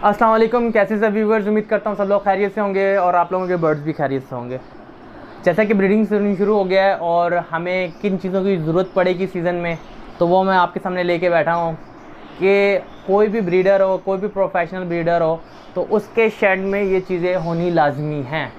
अस्सलाम वालेकुम। कैसे सब व्यूवर्स, उम्मीद करता हूँ सब लोग खैरियत से होंगे और आप लोगों के बर्ड्स भी खैरियत से होंगे। जैसा कि ब्रीडिंग सीजन शुरू हो गया है और हमें किन चीज़ों की ज़रूरत पड़ेगी सीज़न में, तो वो मैं आपके सामने लेके बैठा हूँ कि कोई भी ब्रीडर हो, कोई भी प्रोफेशनल ब्रीडर हो, तो उसके शेड में ये चीज़ें होनी लाजमी हैं।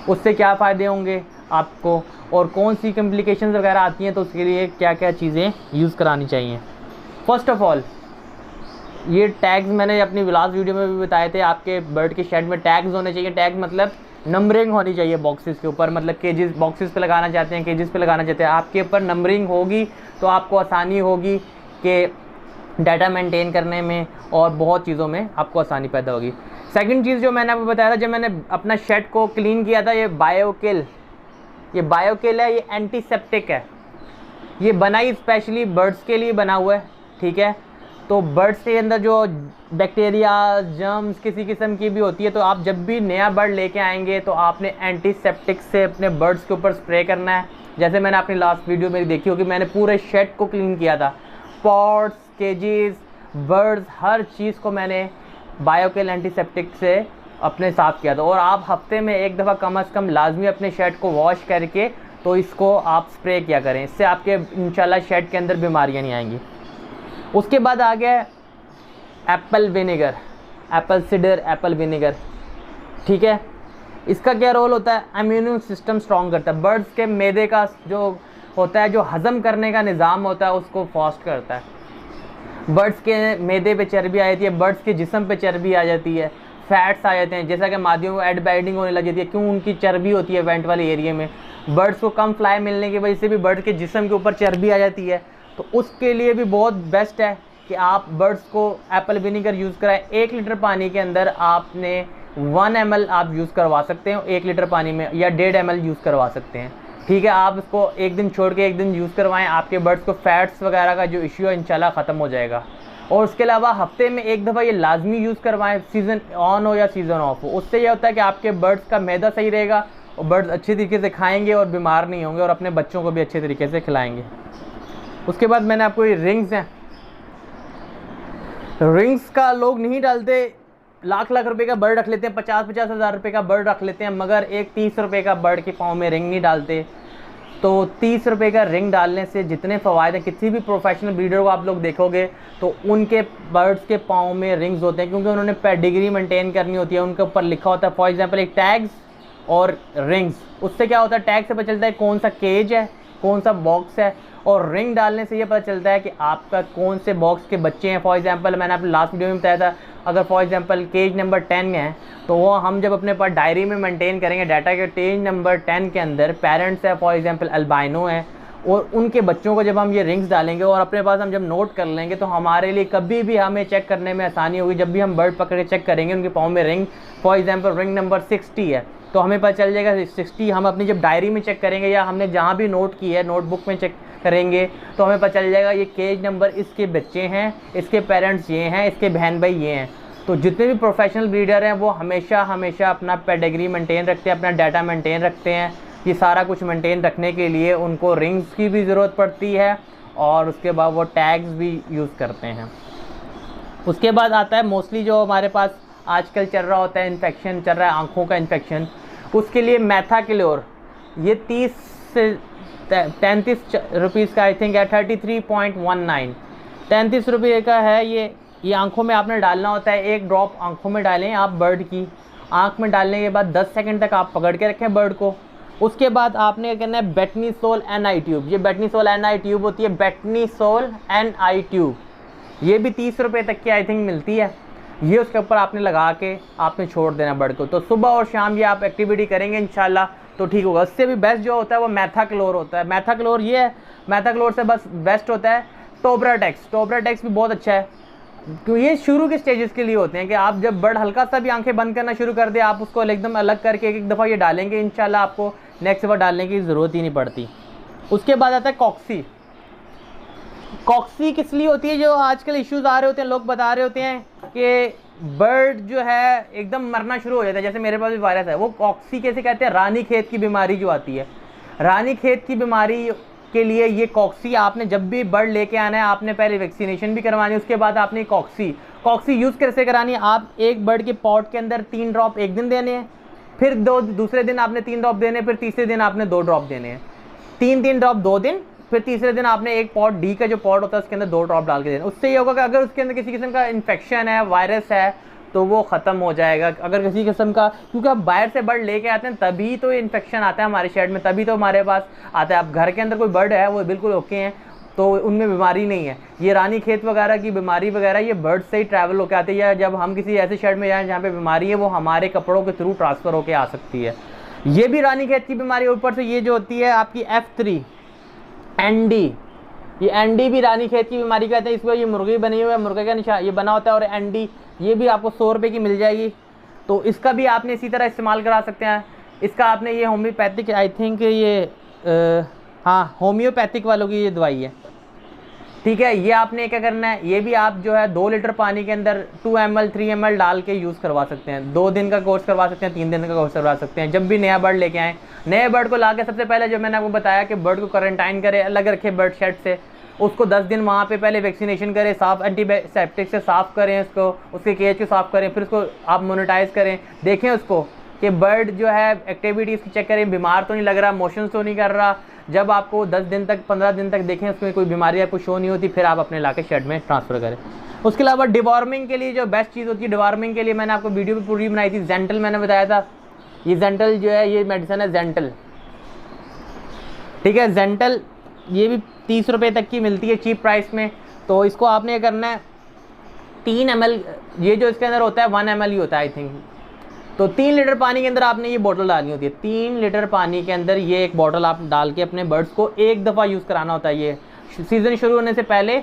उससे क्या फ़ायदे होंगे आपको और कौन सी कम्प्लिकेशंस वगैरह आती हैं, तो उसके लिए क्या क्या चीज़ें यूज़ करानी चाहिए। फ़र्स्ट ऑफ़ ऑल, ये टैग्स मैंने अपनी लास्ट वीडियो में भी बताए थे। आपके बर्ड के शेड में टैग्स होने चाहिए। टैग मतलब नंबरिंग होनी चाहिए बॉक्सेस के ऊपर, मतलब केजेस बॉक्सेस पे लगाना चाहते हैं, केजेस पे लगाना चाहते हैं, आपके ऊपर नंबरिंग होगी तो आपको आसानी होगी कि डाटा मेंटेन करने में और बहुत चीज़ों में आपको आसानी पैदा होगी। सेकंड चीज़ जो मैंने आपको बताया था, जब मैंने अपना शेड को क्लीन किया था, ये बायोकिल है, ये एंटीसेप्टिक है। ये बना ही स्पेशली बर्ड्स के लिए बना हुआ है, ठीक है। तो बर्ड्स के अंदर जो बैक्टीरिया, जर्म्स किसी किस्म की भी होती है, तो आप जब भी नया बर्ड लेके आएंगे तो आपने एंटीसेप्टिक से अपने बर्ड्स के ऊपर स्प्रे करना है। जैसे मैंने अपनी लास्ट वीडियो मेरी देखी होगी, मैंने पूरे शेड को क्लीन किया था, पॉट्स, केजेस, बर्ड्स, हर चीज़ को मैंने बायोकिल एंटीसेप्टिक से अपने साफ़ किया था। और आप हफ्ते में एक दफ़ा कम से कम लाजमी अपने शेड को वॉश करके तो इसको आप स्प्रे किया करें। इससे आपके इंशाल्लाह शेड के अंदर बीमारियाँ नहीं आएंगी। उसके बाद आ गया Apple vinegar, Apple cedar, Apple vinegar, ठीक है। इसका क्या रोल होता है? इम्यून सिस्टम स्ट्रॉन्ग करता है। बर्ड्स के मैदे का जो होता है, जो हज़म करने का निज़ाम होता है, उसको फास्ट करता है। बर्ड्स के मैदे पे चर्बी आ जाती है, बर्ड्स के जिस्म पे चर्बी आ जाती है, फैट्स आ जाते हैं, जैसा कि मादियों को एडबैडिंग होने लग जाती है। क्यों? उनकी चर्बी होती है वेंट वाले एरिया में। बर्ड्स को कम फ्लाई मिलने की वजह से भी बर्ड के जिस्म के ऊपर चर्बी आ जाती है। तो उसके लिए भी बहुत बेस्ट है कि आप बर्ड्स को एप्पल विनेगर यूज़ कराएं। 1 लीटर पानी के अंदर आपने 1 ml आप यूज़ करवा सकते हैं 1 लीटर पानी में, या 1.5 ml यूज़ करवा सकते हैं, ठीक है। आप इसको एक दिन छोड़ के एक दिन यूज़ करवाएं, आपके बर्ड्स को फैट्स वगैरह का जो इश्यू है इंशाल्लाह ख़त्म हो जाएगा। और उसके अलावा हफ्ते में एक दफ़ा ये लाजमी यूज़ करवाएं, सीज़न ऑन हो या सीज़न ऑफ हो। उससे यह होता है कि आपके बर्ड्स का मैदा सही रहेगा और बर्ड्स अच्छे तरीके से खाएँगे और बीमार नहीं होंगे और अपने बच्चों को भी अच्छे तरीके से खिलाएँगे। उसके बाद मैंने आपको ये रिंग्स हैं, रिंग्स का लोग नहीं डालते। लाख रुपए का बर्ड रख लेते हैं, 50 हज़ार रुपये का बर्ड रख लेते हैं, मगर एक 30 रुपये का बर्ड के पाँव में रिंग नहीं डालते। तो 30 रुपये का रिंग डालने से जितने फ़वायदे हैं, किसी भी प्रोफेशनल ब्रीडर को आप लोग देखोगे तो उनके बर्ड्स के पाँव में रिंग्स होते हैं, क्योंकि उन्होंने पेडिग्री मेंटेन करनी होती है। उनके ऊपर लिखा होता है, फॉर एग्जांपल एक टैग्स और रिंग्स। उससे क्या होता है? टैग से पता चलता है कौन सा केज है, कौन सा बॉक्स है, और रिंग डालने से ये पता चलता है कि आपका कौन से बॉक्स के बच्चे हैं। फॉर एग्जांपल मैंने अपने लास्ट वीडियो में बताया था, अगर फॉर एग्जांपल केज नंबर 10 में है, तो वो हम जब अपने पास डायरी में मेंटेन करेंगे डाटा के, केज नंबर 10 के अंदर पेरेंट्स है, फॉर एग्जांपल अल्बाइनो है, और उनके बच्चों को जब हम ये रिंग्स डालेंगे और अपने पास हम जब नोट कर लेंगे, तो हमारे लिए कभी भी हमें चेक करने में आसानी होगी। जब भी हम बर्ड पकड़ के चेक करेंगे उनके पाँव में ring, for example ring number 60 है, तो हमें पता चल जाएगा 60। हम अपनी जब डायरी में चेक करेंगे या हमने जहाँ भी नोट की है नोटबुक में चेक करेंगे, तो हमें पता चल जाएगा ये केज नंबर इसके बच्चे हैं, इसके पेरेंट्स ये हैं, इसके बहन भाई ये हैं। तो जितने भी प्रोफेशनल ब्रीडर हैं वो हमेशा अपना पेडिग्री मेंटेन रखते हैं, अपना डाटा मेंटेन रखते हैं। ये सारा कुछ मेंटेन रखने के लिए उनको रिंग्स की भी ज़रूरत पड़ती है और उसके बाद वो टैग्स भी यूज़ करते हैं। उसके बाद आता है मोस्टली जो हमारे पास आजकल चल रहा होता है, इन्फेक्शन चल रहा है, आँखों का इन्फेक्शन। उसके लिए मैथाक्लोर, ये 30 से 33 रुपीज़ का आई थिंक है, 33.19, 33 रुपये का है। ये आंखों में आपने डालना होता है। 1 ड्रॉप आंखों में डालें आप बर्ड की। आंख में डालने के बाद 10 सेकंड तक आप पकड़ के रखें बर्ड को। उसके बाद आपने क्या करना है, बेटनीसोल NI ट्यूब, ये बेटनीसोल NI ट्यूब होती है, बेटनीसोल NI ट्यूब, ये भी 30 रुपये तक की आई थिंक मिलती है। ये उसके ऊपर आपने लगा के आपने छोड़ देना बर्ड को। तो सुबह और शाम ये आप एक्टिविटी करेंगे इंशाल्लाह तो ठीक होगा। उससे भी बेस्ट जो होता है वो मैथाक्लोर होता है। मैथाक्लोर ये है, मैथाक्लोर से बस बेस्ट होता है टोब्राटेक्स। टोब्राटेक्स भी बहुत अच्छा है, क्योंकि ये शुरू के स्टेजेस के लिए होते हैं कि आप जब बर्ड हल्का सा भी आंखें बंद करना शुरू कर दे, आप उसको एकदम अलग करके एक दफ़ा ये डालेंगे, इंशाल्लाह आपको नेक्स्ट दफ़ा डालने की ज़रूरत ही नहीं पड़ती। उसके बाद आता है कॉक्सी। कॉक्सी किस लिए होती है? जो आजकल इश्यूज़ आ रहे होते हैं, लोग बता रहे होते हैं कि बर्ड जो है एकदम मरना शुरू हो जाता है, जैसे मेरे पास भी वायरस है। वो कॉक्सी कैसे कहते हैं? रानी खेत की बीमारी जो आती है, रानी खेत की बीमारी के लिए ये कॉक्सी आपने जब भी बर्ड लेके आना है, आपने पहले वैक्सीनेशन भी करवानी है, उसके बाद आपने कॉक्सी कॉक्सी यूज़ कैसे करानी है, आप एक बर्ड के पॉट के अंदर 3 ड्रॉप एक दिन देने हैं, फिर दूसरे दिन आपने 3 ड्रॉप देने, फिर तीसरे दिन आपने 2 ड्रॉप देने हैं। 3 ड्रॉप 2 दिन, फिर तीसरे दिन आपने एक पॉट डी का जो पॉट होता है उसके अंदर 2 ड्रॉप डाल के देना। उससे ये होगा कि अगर उसके अंदर किसी किस्म का इन्फेक्शन है, वायरस है, तो वो ख़त्म हो जाएगा। अगर किसी किस्म का, क्योंकि आप बाहर से बर्ड लेके आते हैं तभी तो इन्फेक्शन आता है हमारे शेड में, तभी तो हमारे पास आता है। आप घर के अंदर कोई बर्ड है वो बिल्कुल ओके हैं, तो उनमें बीमारी नहीं है। ये रानीखेत वगैरह की बीमारी वगैरह ये बर्ड से ही ट्रैवल होकर आती है, या जब हम किसी ऐसे शेड में जाएँ जहाँ पे बीमारी है वो हमारे कपड़ों के थ्रू ट्रांसफ़र होकर आ सकती है। ये भी रानीखेत की बीमारी। ऊपर से ये जो होती है आपकी F3 एनडी, ये एनडी भी रानीखेत की बीमारी कहते हैं। इसमें ये मुर्गी बनी हुई है, मुर्गे का निशान ये बना होता है, और एनडी ये भी आपको 100 रुपये की मिल जाएगी। तो इसका भी आपने इसी तरह इस्तेमाल करा सकते हैं। इसका आपने ये होम्योपैथिक, आई थिंक ये हाँ होम्योपैथिक वालों की ये दवाई है, ठीक है। ये आपने क्या करना है, ये भी आप जो है 2 लीटर पानी के अंदर 2 ml 3 ml डाल के यूज़ करवा सकते हैं। 2 दिन का कोर्स करवा सकते हैं, 3 दिन का कोर्स करवा सकते हैं। जब भी नया बर्ड लेके आएँ, नए बर्ड को लाके सबसे पहले जो मैंने आपको बताया कि बर्ड को क्वारंटाइन करें, अलग रखे बर्ड शेड से, उसको 10 दिन वहाँ पे पहले वैक्सीनेशन करें, साफ एंटीसेप्टिक से साफ़ करें उसको, उसके केज को साफ़ करें, फिर उसको आप मोनेटाइज करें, देखें उसको कि बर्ड जो है एक्टिविटीज़ की चेक करें, बीमार तो नहीं लग रहा, मोशन तो नहीं कर रहा। जब आपको 10 दिन तक 15 दिन तक देखें उसमें कोई बीमारी आपको शो नहीं होती, फिर आप अपने लाके शेड में ट्रांसफ़र करें। उसके अलावा डिवॉर्मिंग के लिए जो बेस्ट चीज़ होती है, डिवॉर्मिंग के लिए मैंने आपको वीडियो भी पूरी बनाई थी, जेंटल मैंने बताया था। ये जेंटल जो है ये मेडिसिन है जेंटल, ठीक है। जेंटल ये भी 30 रुपये तक की मिलती है चीप प्राइस में। तो इसको आपने करना है 3 ml, ये जो इसके अंदर होता है 1 ml ही होता है आई थिंक। तो 3 लीटर पानी के अंदर आपने ये बोतल डालनी होती है। 3 लीटर पानी के अंदर ये एक बोतल आप डाल के अपने बर्ड्स को एक दफ़ा यूज़ कराना होता है। ये सीज़न शुरू होने से पहले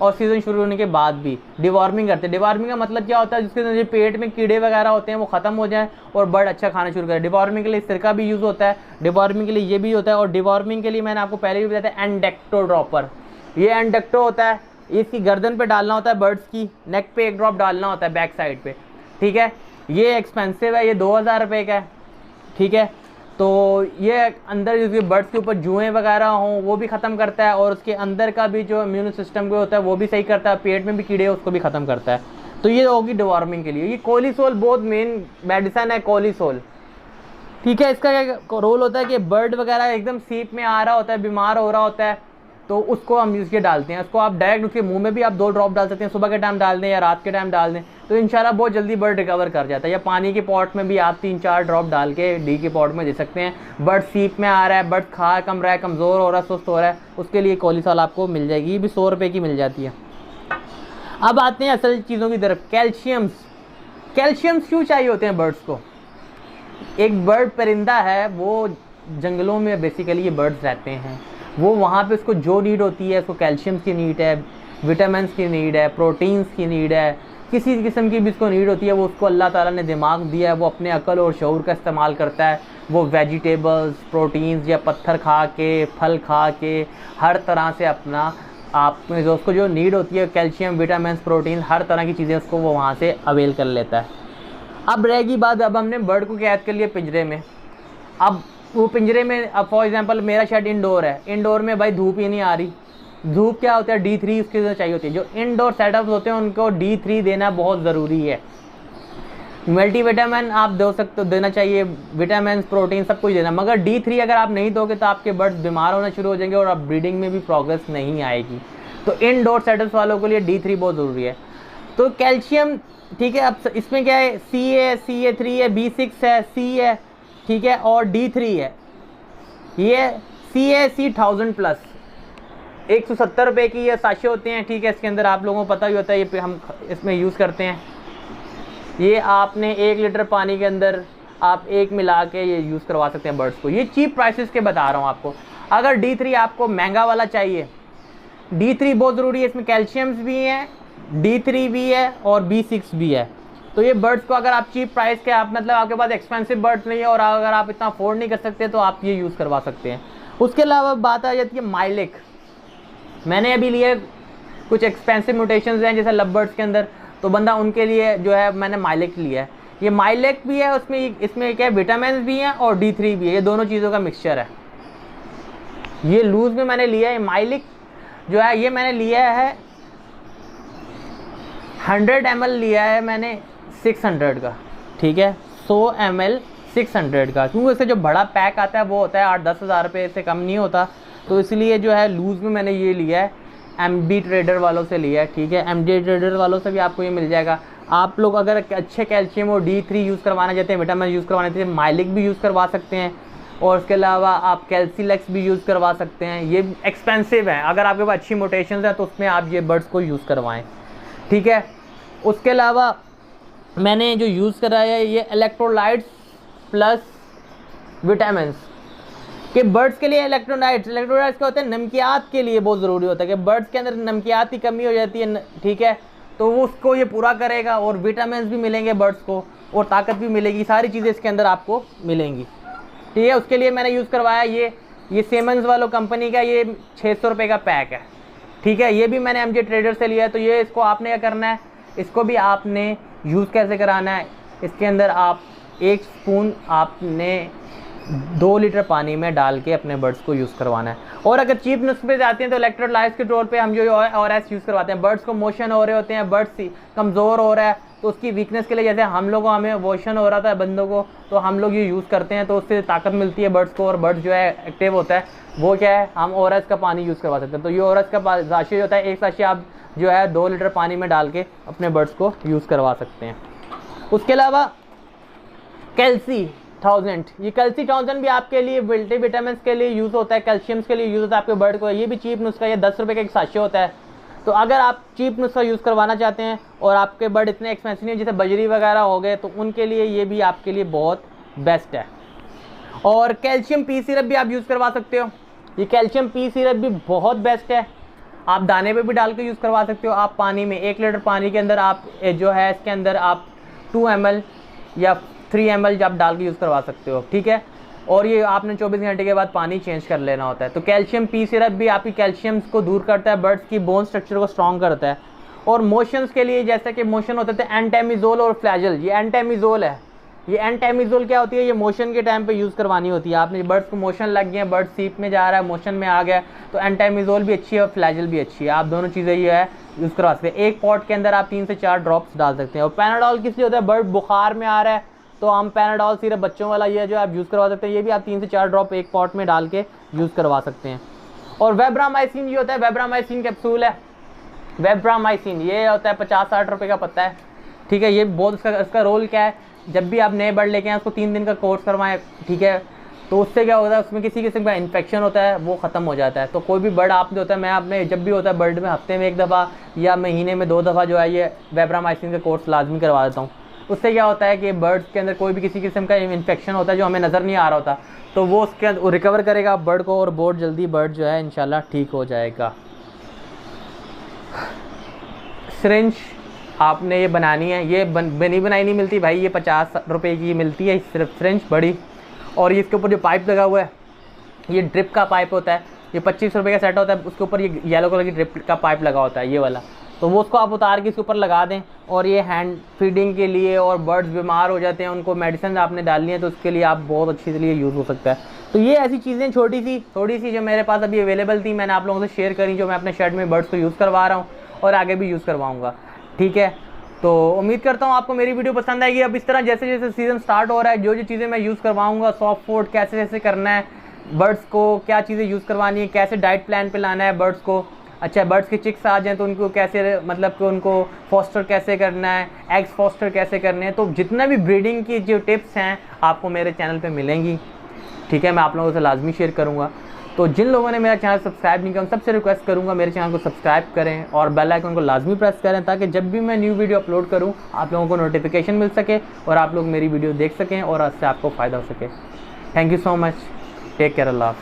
और सीज़न शुरू होने के बाद भी डिवॉर्मिंग करते हैं। डिवॉर्मिंग का मतलब क्या होता है, जिसके अंदर पेट में कीड़े वगैरह होते हैं वो ख़त्म हो जाएं और बर्ड अच्छा खाना शुरू करें। डिवॉर्मिंग के लिए सिरका भी यूज़ होता है, डिवॉर्मिंग के लिए ये भी होता है। और डिवॉर्मिंग के लिए मैंने आपको पहले भी बताया था एंडेक्टो ड्रॉपर। ये एंडेक्टो होता है, इसकी गर्दन पे डालना होता है बर्ड्स की, नेक पे 1 ड्रॉप डालना होता है बैक साइड पे, ठीक है। ये एक्सपेंसिव है, ये 2000 रुपये का है, ठीक है। तो ये अंदर जो बर्ड्स के ऊपर जुएँ वगैरह हों वो भी ख़त्म करता है, और उसके अंदर का भी जो इम्यून सिस्टम को होता है वो भी सही करता है, पेट में भी कीड़े हैं उसको भी ख़त्म करता है। तो ये होगी डिवॉर्मिंग के लिए। ये कोलिसोल बहुत मेन मेडिसन है, कोलिसोल, ठीक है। इसका क्या रोल होता है कि बर्ड वगैरह एकदम सीप में आ रहा होता है, बीमार हो रहा होता है, तो उसको हम यूज़ के डालते हैं। उसको आप डायरेक्ट उसके मुंह में भी आप 2 ड्रॉप डाल सकते हैं, सुबह के टाइम डाल दें या रात के टाइम डाल दें, तो इंशाल्लाह बहुत जल्दी बर्ड रिकवर कर जाता है। या पानी के पॉट में भी आप 3-4 ड्रॉप डाल के डी के पॉट में दे सकते हैं। बर्ड सीप में आ रहा है, बर्ड खा कम रहा है, कमज़ोर हो रहा है, सुस्त हो रहा है, उसके लिए कोलिसॉल आपको मिल जाएगी। ये भी 100 रुपये की मिल जाती है। अब आते हैं असल चीज़ों की तरफ। कैल्शियम्स क्यों चाहिए होते हैं बर्ड्स को? एक बर्ड परिंदा है, वो जंगलों में बेसिकली ये बर्ड्स रहते हैं, वो वहाँ पे उसको जो नीड होती है, उसको कैल्शियम की नीड है, विटामिन की नीड है, प्रोटीन्स की नीड है, किसी किस्म की भी उसको नीड होती है, वो उसको अल्लाह ताला ने दिमाग दिया है, वो अपने अकल और शऊर का इस्तेमाल करता है। वो वेजिटेबल्स, प्रोटीन्स या पत्थर खा के, फल खा के, हर तरह से अपना आप में जो उसको जो नीड होती है कैल्शियम, विटामिन, प्रोटीन, हर तरह की चीज़ें उसको वो वहाँ से अवेल कर लेता है। अब रहेगी बात, अब हमने बर्ड को कैद कर लिया पिंजरे में। अब वो पिंजरे में, अब फॉर एग्जांपल मेरा शेड इंडोर है, इंडोर में भाई धूप ही नहीं आ रही। धूप क्या होता है, D3 उसके लिए चाहिए होती है। जो इंडोर सेटअप्स होते हैं उनको D3 देना बहुत ज़रूरी है। मल्टीविटामिन आप दे सकते हो, देना चाहिए, विटामिन, प्रोटीन सब कुछ देना, मगर D3 अगर आप नहीं दोगे तो आपके बर्ड्स बीमार होना शुरू हो जाएंगे और आप ब्रीडिंग में भी प्रोग्रेस नहीं आएगी। तो इंडोर सेटअप्स वालों के लिए D3 बहुत ज़रूरी है। तो कैल्शियम, ठीक है। अब इसमें क्या है, C है, CA3 है, B6 है, C है, ठीक है, और D3 है। ये CAC 1000+, 170 रुपये की ये साशे होते हैं, ठीक है। इसके अंदर आप लोगों को पता ही होता है, ये हम इसमें यूज़ करते हैं। ये आपने 1 लीटर पानी के अंदर आप 1 मिला के ये यूज़ करवा सकते हैं बर्ड्स को। ये चीप प्राइसेस के बता रहा हूँ आपको। अगर D3 आपको महंगा वाला चाहिए, D3 बहुत ज़रूरी है, इसमें कैल्शियम्स भी हैं, D3 भी है और B6 भी है। तो ये बर्ड्स को अगर आप चीप प्राइस के, आप मतलब आपके पास एक्सपेंसिव बर्ड्स नहीं है और अगर आप इतना अफोर्ड नहीं कर सकते तो आप ये यूज़ करवा सकते हैं। उसके अलावा बात आ जाती है माइलिक। मैंने अभी लिए कुछ एक्सपेंसिव म्यूटेशंस हैं जैसे लव बर्ड्स के अंदर, तो बंदा उनके लिए जो है मैंने माइलिक लिया है। ये माइलिक भी है, उसमें इसमें क्या है, विटामिन भी हैं और D3 भी है, ये दोनों चीज़ों का मिक्सचर है। ये लूज़ में मैंने लिया है। माइलिक जो है ये मैंने लिया है 100 ml लिया है मैंने 600 का, ठीक है, 100 ml 600 का, क्योंकि इसका जो बड़ा पैक आता है वो होता है 8-10 हज़ार रुपये से कम नहीं होता, तो इसलिए जो है लूज़ में मैंने ये लिया है, MD ट्रेडर वालों से लिया है, ठीक है। MD ट्रेडर वालों से भी आपको ये मिल जाएगा। आप लोग अगर अच्छे कैल्शियम और D3 यूज़ करवाना चाहते हैं, विटामिन यूज़ करवाना चाहते हैं, माइलिक भी यूज़ करवा सकते हैं, और उसके अलावा आप कैल्सीलेक्स भी यूज़ करवा सकते हैं। ये एक्सपेंसिव है, अगर आपके पास अच्छी मोटेशंस है तो उसमें आप ये बर्ड्स को यूज़ करवाएं, ठीक है। उसके अलावा मैंने जो यूज़ करा है ये इलेक्ट्रोलाइट्स प्लस विटामिन कि बर्ड्स के लिए इलेक्ट्रोलाइट्स क्या होते हैं, नमकियात के लिए बहुत ज़रूरी होता है कि बर्ड्स के अंदर नमकियात की कमी हो जाती है, ठीक है, तो वो उसको ये पूरा करेगा, और विटामिन भी मिलेंगे बर्ड्स को, और ताकत भी मिलेगी, सारी चीज़ें इसके अंदर आपको मिलेंगी, ठीक है। उसके लिए मैंने यूज़ करवाया ये सेमंस वालों कंपनी का, ये 600 रुपये का पैक है, ठीक है। ये भी मैंने MJ ट्रेडर से लिया है। तो ये इसको आपने क्या करना है, इसको भी आपने यूज़ कैसे कराना है, इसके अंदर आप 1 स्पून आपने 2 लीटर पानी में डाल के अपने बर्ड्स को यूज़ करवाना है। और अगर चीप नुस्खे पे जाते हैं तो इलेक्ट्रोलाइट्स के तौर पे हम जो ORS यूज़ करवाते हैं। बर्ड्स को मोशन हो रहे होते हैं, बर्ड्स कमज़ोर हो रहा है, तो उसकी वीकनेस के लिए, जैसे हम लोगों हमें मोशन हो रहा था बंदों को, तो हम लोग ये यूज़ करते हैं, तो उससे ताकत मिलती है बर्ड्स को, और बर्ड्स जो है एक्टिव होता है। वो क्या है, हम ORS का पानी यूज़ करवा सकते हैं। तो ये ORS का साशे होता है, 1 साशे आप जो है 2 लीटर पानी में डाल के अपने बर्ड्स को यूज़ करवा सकते हैं। उसके अलावा कैल्सी 1000, ये कैल्सी 1000 भी आपके लिए मल्टीविटामिन के लिए यूज़ होता है, कैल्शियम्स के लिए यूज़ होता है आपके बर्ड को। ये भी चीप नुस्खा, ये 10 रुपये का एक साशे होता है। तो अगर आप चीप नुस्खा यूज़ करवाना चाहते हैं और आपके बर्ड इतने एक्सपेंसिव नहीं है, जैसे बजरी वगैरह हो गए, तो उनके लिए ये भी आपके लिए बहुत बेस्ट है। और कैल्शियम पी सिरप भी आप यूज़ करवा सकते हो। ये कैल्शियम पी सिरप भी बहुत बेस्ट है, आप दाने पे भी डाल के यूज़ करवा सकते हो। आप पानी में 1 लीटर पानी के अंदर आप जो है इसके अंदर आप 2 ml या 3 ml आप डाल के यूज़ करवा सकते हो, ठीक है। और ये आपने 24 घंटे के बाद पानी चेंज कर लेना होता है। तो कैल्शियम पी सिरप भी आपकी कैल्शियम्स को दूर करता है, बर्ड्स की बोन स्ट्रक्चर को स्ट्रॉन्ग करता है। और मोशंस के लिए, जैसे कि मोशन होते थे, एंटामिजोल और फ्लैजल, ये एंटामिजोल है। ये एंटामिजोल क्या होती है, ये मोशन के टाइम पे यूज़ करवानी होती है। आपने बर्ड्स को मोशन लग गए, बर्ड सीप में जा रहा है, मोशन में आ गया, तो एंटामिजोल भी अच्छी है और फ्लैजल भी अच्छी है। आप दोनों चीज़ें ये है यूज़ करवा सकते हैं। एक पॉट के अंदर आप 3 से 4 ड्रॉप्स डाल सकते हैं। और पैनाडॉल किस लिए होता है, बर्ड बुखार में आ रहा है तो हम पैनाडॉल सिर्फ बच्चों वाला ये जो आप यूज़ करवा सकते हैं, ये भी आप 3 से 4 ड्रॉप एक पॉट में डाल के यूज़ करवा सकते हैं। और वेब्रामाइसिन ये होता है, वेब्रामाइसिन कैप्सूल है। वेब्रामाइसिन ये होता है 50-60 रुपये का पत्ता है, ठीक है। ये बहुत इसका रोल क्या है, जब भी आप नए बर्ड लेके आए उसको 3 दिन का कोर्स करवाएं, ठीक है, तो उससे क्या होता है, उसमें किसी किस्म का इन्फेक्शन होता है वो ख़त्म हो जाता है। तो कोई भी बर्ड आप जो होता है, मैं अपने जब भी होता है बर्ड में हफ्ते में 1 दफ़ा या महीने में 2 दफ़ा जो है ये वेब्रामाइसिन का कोर्स लाजमी करवा देता हूँ। उससे क्या होता है कि बर्ड्स के अंदर कोई भी किसी किस्म का इन्फेक्शन होता है जो हमें नज़र नहीं आ रहा होता, तो वो उसके अंदर रिकवर करेगा बर्ड को, और बहुत जल्दी बर्ड जो है इंशाल्लाह ठीक हो जाएगा। सिरिंज आपने ये बनानी है, ये बनी बनाई नहीं मिलती भाई, ये 50 रुपये की मिलती है सिर्फ सिरिंज बड़ी। और ये इसके ऊपर जो पाइप लगा हुआ है ये ड्रिप का पाइप होता है, ये 25 रुपये का सेट होता है। उसके ऊपर ये येलो कलर की ड्रिप का पाइप लगा होता है ये वाला, तो वो उसको आप उतार के इसके ऊपर लगा दें। और ये हैंड फीडिंग के लिए, और बर्ड्स बीमार हो जाते हैं उनको मेडिसिन आपने डालनी है, तो उसके लिए आप बहुत अच्छी के लिए यूज़ हो सकता है। तो ये ऐसी चीज़ें थोड़ी सी जो मेरे पास अभी अवेलेबल थी, मैंने आप लोगों से शेयर करी, जो मैं अपने शेड में बर्ड्स को यूज़ करवा रहा हूँ और आगे भी यूज़ करवाऊँगा, ठीक है। तो उम्मीद करता हूँ आपको मेरी वीडियो पसंद आएगी। अब इस तरह जैसे जैसे सीज़न स्टार्ट हो रहा है, जो जो चीज़ें मैं यूज़ करवाऊँगा, सॉफ्ट फूड कैसे कैसे करना है, बर्ड्स को क्या चीज़ें यूज़ करवानी है, कैसे डाइट प्लान पे लाना है बर्ड्स को। अच्छा, बर्ड्स के चिक्स आ जाएँ तो उनको कैसे, मतलब कि उनको फॉस्टर कैसे करना है, एग्स फॉस्टर कैसे करने हैं, तो जितना भी ब्रीडिंग की जो टिप्स हैं आपको मेरे चैनल पे मिलेंगी, ठीक है। मैं आप लोगों से लाजमी शेयर करूँगा। तो जिन लोगों ने मेरा चैनल सब्सक्राइब नहीं किया उन सबसे रिक्वेस्ट करूँगा मेरे चैनल को सब्सक्राइब करें और बेल आइकन को लाजमी प्रेस करें, ताकि जब भी मैं न्यू वीडियो अपलोड करूँ आप लोगों को नोटिफिकेशन मिल सके और आप लोग मेरी वीडियो देख सकें और उससे आपको फ़ायदा हो सके। Thank you so much, take care, अल्लाह हाफ़िज़।